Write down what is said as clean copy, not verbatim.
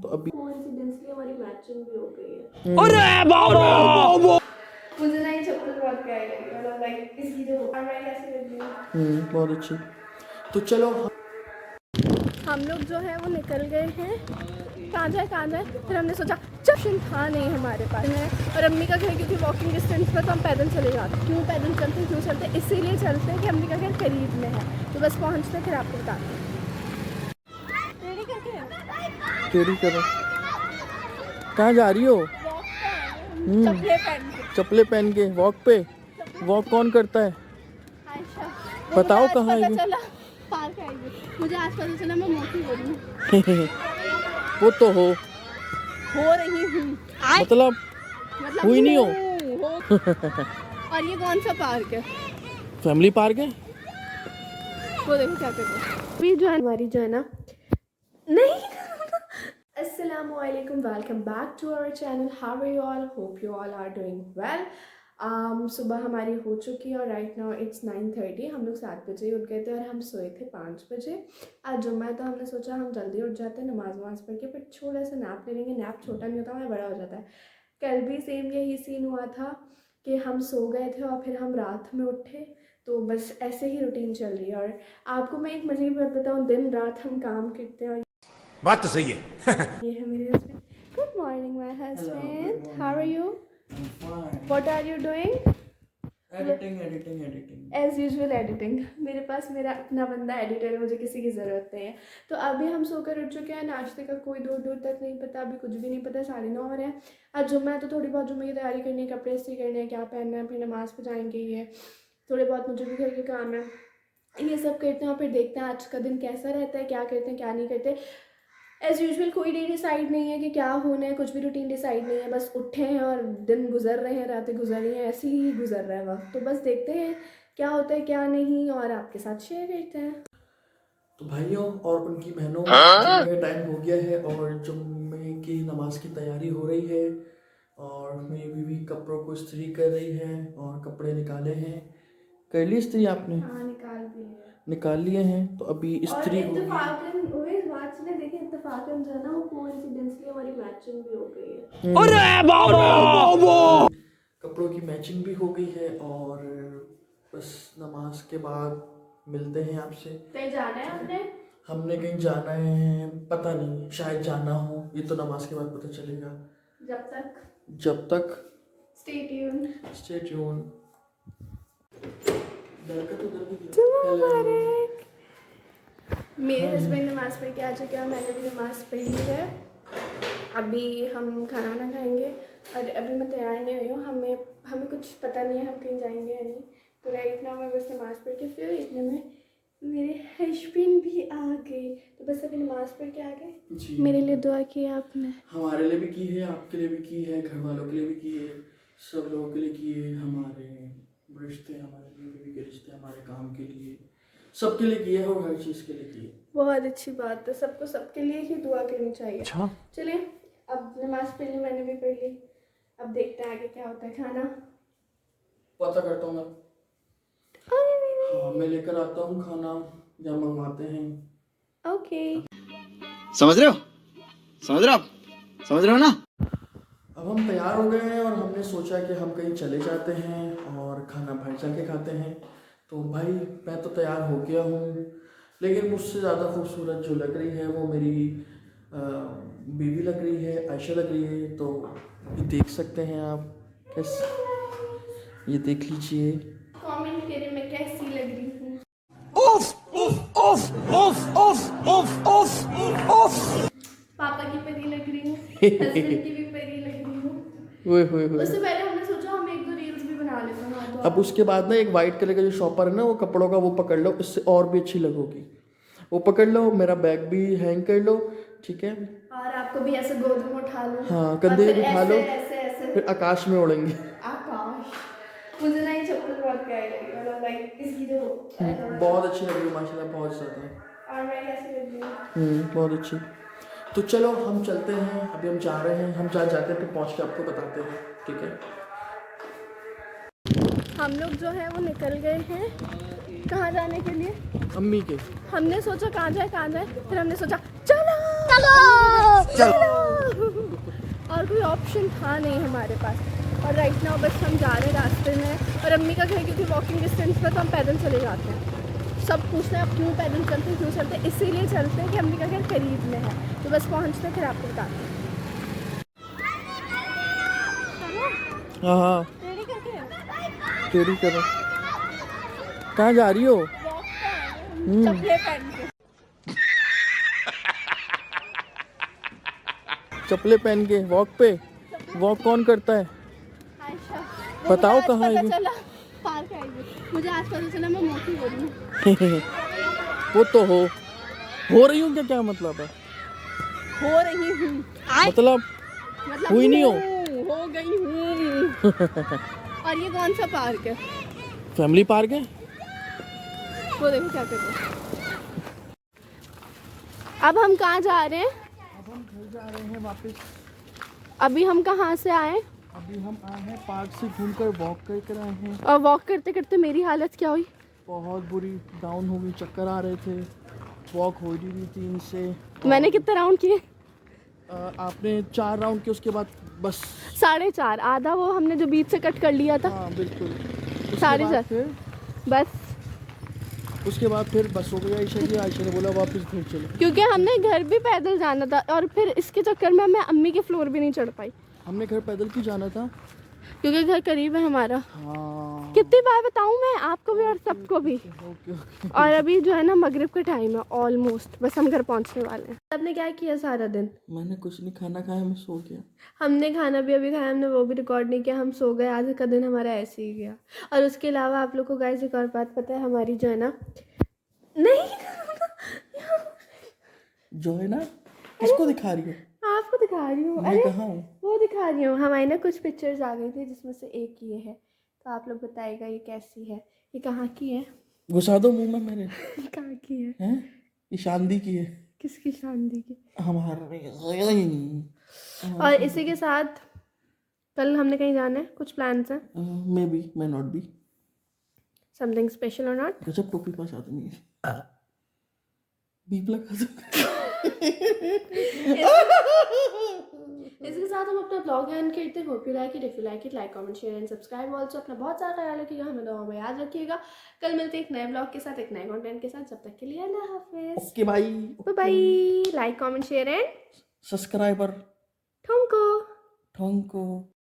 तो अभी कोइंसिडेंटली हमारी मैचिंग भी हो गई है। अरे बाबा मुझे ना ये चप्पल बहुत प्यारी लगी और लाइक इसकी जो और मैं कैसी लग रही हूँ। बहुत अच्छी। तो चलो हम लोग जो है वो निकल गए हैं। कहाँ जाए फिर हमने सोचा चप्पल था नहीं हमारे पास है और अम्मी का घर क्योंकि वॉकिंग डिस्टेंस पर तो हम पैदल चले जाते। क्यों पैदल चलते इसीलिए चलते हैं कि अम्मी का घर करीब में है तो बस पहुँचते फिर आपको बताते हैं। टेढ़ी करो। कहाँ जा रही हो? चप्पलें पहन के वॉक पे। वॉक कौन करता है? बताओ कहाँ है? पार्क आएगी। मुझे आज पता चला मैं मोटी हो रही हूँ। वो तो हो रही हूँ मतलब हुई नहीं हो। और ये कौन सा पार्क है? फैमिली पार्क है। वो देखो क्या कर रहे हैं। अभी जो है हमारी जो है ना नहीं Assalamualaikum, welcome back to our channel. How are you all? Hope you all are doing well. सुबह हमारी हो चुकी है और राइट नाउ इट्स 9:30। हम लोग 7 बजे उठ गए थे और हम सोए थे 5 बजे। आज जुम्मा है तो हमने सोचा हम जल्दी उठ जाते हैं नमाज पढ़ के, फिर छोटा सा नैप ले लेंगे। नैप छोटा नहीं होता है, बड़ा हो जाता है। कल भी सेम यही सीन हुआ था कि हम सो गए थे और फिर हम रात में उठे, तो बस ऐसे ही रूटीन चल रही है। और आपको मैं एक मज़े की बात बताऊँ, दिन रात हम काम करते हैं। बात तो सही है। ये है मेरे husband. Good morning my husband, how are you? What are you doing? Editing as usual editing. मेरे पास मेरा अपना बंदा एडिटर है, मुझे किसी की ज़रूरत नहीं है। तो अभी हम सोकर उठ चुके हैं। नाश्ते का कोई दूर तक नहीं पता, अभी कुछ भी नहीं पता। 9:30 हो रहे हैं। आज जुम्मा है तो थोड़ी बहुत जुम्मे की तैयारी करनी है, कपड़े इस्त्री करने हैं, क्या पहनना है, फिर नमाज़ पे जाएंगे। ये थोड़े बहुत मुझे भी घर के काम है, ये सब करते हैं और फिर देखते हैं आज का दिन कैसा रहता है, क्या करते हैं क्या नहीं करते। एज़ यूजुअल कोई डे डिसाइड नहीं है कि क्या होना है, कुछ भी रूटीन डिसाइड नहीं है। बस उठे हैं और दिन गुजर रहे हैं, रातें गुजर रही हैं, ऐसे ही गुजर रहा है वक्त। तो बस देखते हैं क्या होता है क्या नहीं और आपके साथ शेयर करते हैं। तो भाइयों और उनकी बहनों, जुम्मे का टाइम हो गया है और जुम्मे की नमाज की तैयारी हो रही है और मेरी बीवी कपड़ों को इस्त्री कर रही है और कपड़े निकाले हैं। कर ली इस्त्री आपने? हाँ, निकाल लिए हैं। तो अभी इस्त्री होगी। देखिए इत्तेफाकन जो है ना वो कोइंसिडेंटली हमारी मैचिंग भी हो गई है। अरे बाबा कपड़ों की मैचिंग भी हो गई है और बस नमाज के बाद मिलते हैं आपसे। कहीं जाना है हमने कहीं जाना है, पता नहीं, शायद जाना हो, ये तो नमाज के बाद पता चलेगा। जब तक स्टे ट्यून। मेरे हस्बैंड नमाज पढ़ के आ चुके हैं, मैंने भी नमाज पढ़ी है। अभी हम खाना वाना खाएंगे और अभी मैं तैयार नहीं हुई हूँ। हमें कुछ पता नहीं है हम कहीं जाएंगे या नहीं। तो राइट नाउ मैं बस नमाज पढ़ के फिर इतने में मेरे हस्बैंड भी आ गए। तो बस अभी नमाज पढ़ के आ गए। मेरे लिए दुआ की है आपने? हमारे लिए भी की है, आपके लिए भी की है, घर वालों के लिए भी की है, सब लोगों के लिए की है। हमारे रिश्ते, हमारे बीवी के रिश्ते, हमारे काम के लिए, सबके लिए की है और हर चीज़ के लिए की है। बहुत अच्छी बात है, सबको सबके लिए ही दुआ करनी चाहिए। अच्छा चलिए अब नमाज पढ़ ली, मैंने भी पढ़ ली। अब देखते हैं आगे क्या होता है। खाना पता करता हूँ मैं। हाँ, मैं लेकर आता हूँ खाना या मंगवाते हैं। ओके, समझ रहे हो ना? अब हम तैयार हो गए हैं और हमने सोचा कि हम कहीं चले जाते हैं और खाना बाहर जाके खाते हैं। तो भाई मैं तो तैयार हो गया हूँ, लेकिन मुझसे ज़्यादा खूबसूरत जो लग रही है वो मेरी बीवी लग रही है, आयशा लग रही है। तो ये देख सकते हैं आप, कैसे, ये देख लीजिए। कमेंट करें मैं कैसी लग रही हूँ। पापा की परी लग रही हूँ, हस्बैंड की भी परी लग रही हूँ। उससे पहले हमने सोचा हम 1-2 रील्स भी बना लेते हैं। तो अब उसके बाद ना एक वाइट कलर का जो शॉपर है ना वो कपड़ों का, वो पकड़ लो, इससे और भी अच्छी लगोगी। वो पकड़ लो, मेरा बैग भी हैंग कर लो, ठीक है? और आपको भी ऐसे गोद में उठा लो। हाँ, कंधे पे उठा लो, ऐसे फिर आकाश में उड़ेंगे। आकाश। मुझे ना ये चप्पल बहुत प्यारी लगी और लाइक इसकी जो बहुत अच्छी लग रही है माशाल्लाह, बहुत ज़्यादा। और मैं कैसी लग रही हूँ? बहुत अच्छी। तो चलो हम चलते हैं, अभी हम जा रहे हैं। हम जहाँ जाते हैं फिर पहुँच के आपको बताते हैं, ठीक है? हम लोग जो है वो निकल गए हैं। कहाँ जाने के लिए? अम्मी के। हमने सोचा कहाँ जाए, फिर हमने सोचा चलो ऑप्शन था नहीं हमारे पास। और राइट नाउ बस हम जा रहे हैं रास्ते में, और अम्मी का घर क्योंकि वॉकिंग डिस्टेंस पर, तो हम पैदल चले जाते हैं। सब पूछते हैं आप क्यों पैदल चलते हैं, क्यों चलते हैं? इसीलिए चलते हैं कि अम्मी का घर करीब में है, तो बस पहुँचते फिर आपको बताते हैं। हाँ हाँ रेडी करके टेढ़ी करो। कहाँ जा रही हो? चप्पलें पहन के। चप्पलें पहन के वॉक पे? वॉक कौन करता है? आयशा, बताओ मुझे आज कहाँ पता है? चला पार्क आएगी, मुझे आज पता चला मैं मोटी हो रही हूँ। वो तो हो रही हूँ क्या मतलब है? हो रही हूँ मतलब मतलब हुई नहीं हो? हो गई हूँ। और ये कौन सा पार्क है? फैमिली पार्क है। वो देखो क्या कर रहे हैं। अब हम कहाँ जा रहे हैं? अब हम घर जा रहे हैं वापस। अभी हम कहाँ से आए? अभी हम आए हैं पार्क से घूमकर वॉक करके आए हैं। और वॉक करते करते मेरी हालत क्या हुई? बहुत बुरी डाउन हो गई, चक्कर आ रहे थे। वॉक हो रही थी 3 से। मैंने कितने राउंड किए? आपने 4 राउंड किए, उसके बाद बस 4.5, आधा वो हमने जो बीच से कट कर लिया था। हाँ बिल्कुल। उसके 4.5 बाद फिर बस, उसके बाद फिर बस हो गया आयशा की। आयशा ने बोला वापस घर चलो। क्योंकि हमने घर भी पैदल जाना था, और फिर इसके चक्कर में मैं अम्मी के फ्लोर भी नहीं चढ़ पाई, हमने घर पैदल क्यों जाना था? क्योंकि घर करीब है हमारा। हाँ कितनी बार बताऊं मैं आपको भी और सबको भी। Okay okay. और अभी जो है ना मगरिब का टाइम है ऑलमोस्ट, बस हम घर पहुंचने वाले हैं। आपने क्या किया सारा दिन? मैंने कुछ नहीं, खाना खाया, मैं सो गया। हमने खाना भी अभी खाया, हमने वो भी रिकॉर्ड नहीं किया, हम सो गए। आज का दिन हमारा ऐसे ही गया। और उसके अलावा आप लोग को गाइस एक और बात पता है, हमारी जो है ना, नहीं जो है ना, किसको दिखा रही हो? आपको दिखा रही हूँ। मैं अरे कहाँ हूँ? वो दिखा रही हूँ। हमारी ना कुछ पिक्चर्स आ गई थी, जिसमें से एक ये है, तो आप लोग बताइएगा ये कैसी है, ये कहाँ की है? घुसा दो मुंह में मेरे। ये कहाँ की है? हैं? ये शांति की है। किसकी शांति की? हमारे। और इसी के साथ कल हमने कहीं जाना है, कुछ प्लान्स हैं? May be may not be. Something special और नॉट? गजब टोपी पास आदमी है। बीप लगा दो। इसके साथ हम अपना ब्लॉग एंड करते हैं। Hope you like it. If you like it, like comment share and subscribe also. अपना बहुत सारा ख्याल रखिएगा, हमें दुआ में याद रखिएगा। कल मिलते हैं एक नए ब्लॉग के साथ, एक नए कंटेंट के साथ। जब तक के लिए अल्लाह हाफिज, okay bye. Bye bye. Like comment share and subscriber ठुमको। ठोंको।